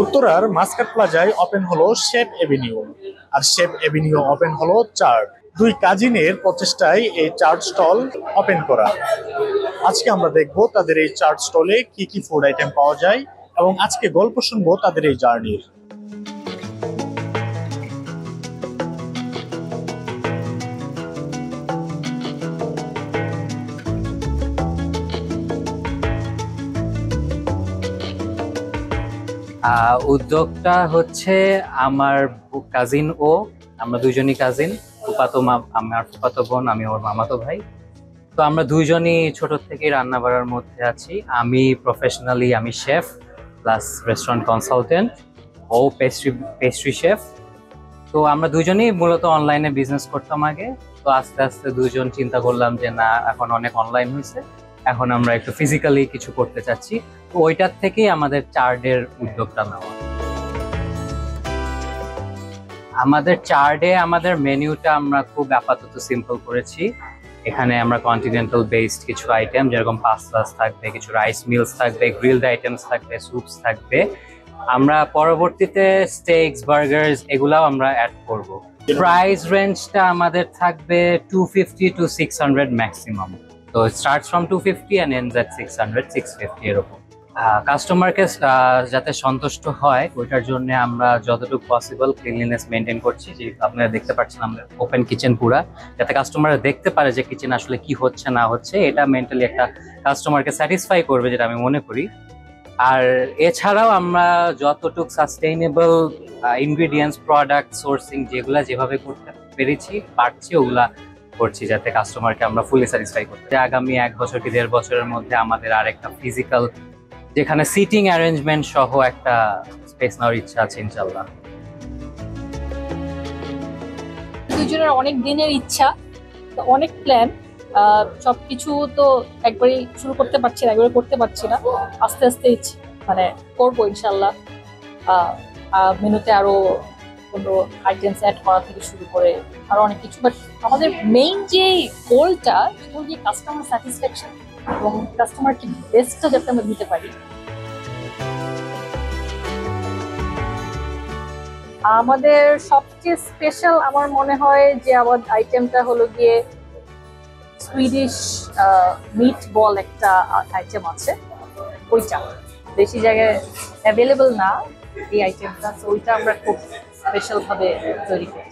উত্তরার মাস্কাট প্লাজায় ওপেন হলো শেপ এভিনিউ, আর শেপ এভিনিউ ওপেন হলো চার্ট। দুই কাজিনের প্রচেষ্টায় এই চার্ট স্টল ওপেন করা। আজকে আমরা দেখব তাদের এই চার্ট স্টলে কি কি ফুড আইটেম পাওয়া যায় এবং আজকে গল্প শুনবো তাদের এই জার্নির। উদ্যোগটা হচ্ছে আমার কাজিন, আমরা দুইজনই কাজিন, আমার ফুফাতো বোন, আমি ওর মামাতো ভাই। তো আমরা দুইজনই ছোট থেকে রান্না বাড়ার মধ্যে আছি। আমি প্রফেশনালি আমি শেফ প্লাস রেস্টুরেন্ট কনসালটেন্ট, ও পেস্ট্রি শেফ। তো আমরা দুইজনই মূলত অনলাইনে বিজনেস করতাম আগে। তো আস্তে আস্তে দুইজন চিন্তা করলাম যে না, এখন অনেক অনলাইন হয়েছে, এখন আমরা একটু ফিজিক্যালি কিছু করতে চাচ্ছি। তো ওইটার থেকেই আমাদের চার্টের উদ্যোগটা নেওয়া। আমাদের চার্টে আমাদের মেনুটা আমরা খুব আপাতত সিম্পল করেছি। এখানে আমরা কন্টিনেন্টাল বেসড কিছু আইটেম, যেরকম পাস্তাস থাকবে, কিছু রাইস মিলস থাকবে, গ্রিলড আইটেমস থাকবে, স্যুপস থাকবে। আমরা পরবর্তীতে স্টেকস, বার্গার্স এগুলাও আমরা অ্যাড করব। প্রাইস রেঞ্জটা আমাদের থাকবে 250 to 600 ম্যাক্সিমাম। তো starts from 250 and ends at 600, 650 এরকম। কাস্টমারকে যাতে সন্তুষ্ট হয় ওইটার জন্য আমরা যতটুকু পসিবল ক্লিনলিনেস মেনটেন করছি। যে আপনারা দেখতে পাচ্ছেন আমরা ওপেন কিচেন পুরা, যাতে কাস্টমাররা দেখতে পারে যে কিচেন আসলে কি হচ্ছে না হচ্ছে। এটা মেন্টালি একটা কাস্টমারকে স্যাটিসফাই করবে, যেটা আমি মনে করি। আর এছাড়াও আমরা যতটুকু সাস্টেইনেবল ইনগ্রিডিয়েন্টস, প্রোডাক্ট সোর্সিং যেগুলা যেভাবে করতে পারছি ওগুলা করছি, যাতে কাস্টমারকে আমরা ফুলি স্যাটিসফাই করতে। আগামী 1 বছর কি 1.5 বছরের মধ্যে আমাদের আরেকটা ফিজিক্যাল, যেখানে সিটিং অ্যারেঞ্জমেন্ট সহ একটা স্পেস নেওয়ার ইচ্ছা আছে ইনশাল্লাহ। দুজনের অনেক দিনের ইচ্ছা, অনেক প্ল্যান, সবকিছু তো একবারই শুরু করতে পারছি না, একবারে করতে পারছি না। আস্তে আস্তে মানে করবো ইনশাল্লাহ। মেনুতে আরো কোনো আইটেমস অ্যাড করা থেকে শুরু করে আরো অনেক কিছু। বাট আমাদের মেইন যে গোলটা, সেটা হচ্ছে কাস্টমার স্যাটিসফ্যাকশন এবং কাস্টমারকে বেস্টটা যাতে আমরা দিতে পারি। আমাদের সবচেয়ে স্পেশাল আমার মনে হয় যে আমার আইটেমটা হলো গিয়ে সুইডিশ মিট বল, একটা আইটেম আছে। ওইটা বেশি জায়গায় অ্যাভেলেবল না এই আইটেমটা, তো ওইটা আমরা খুব স্পেশাল ভাবে তৈরি করি।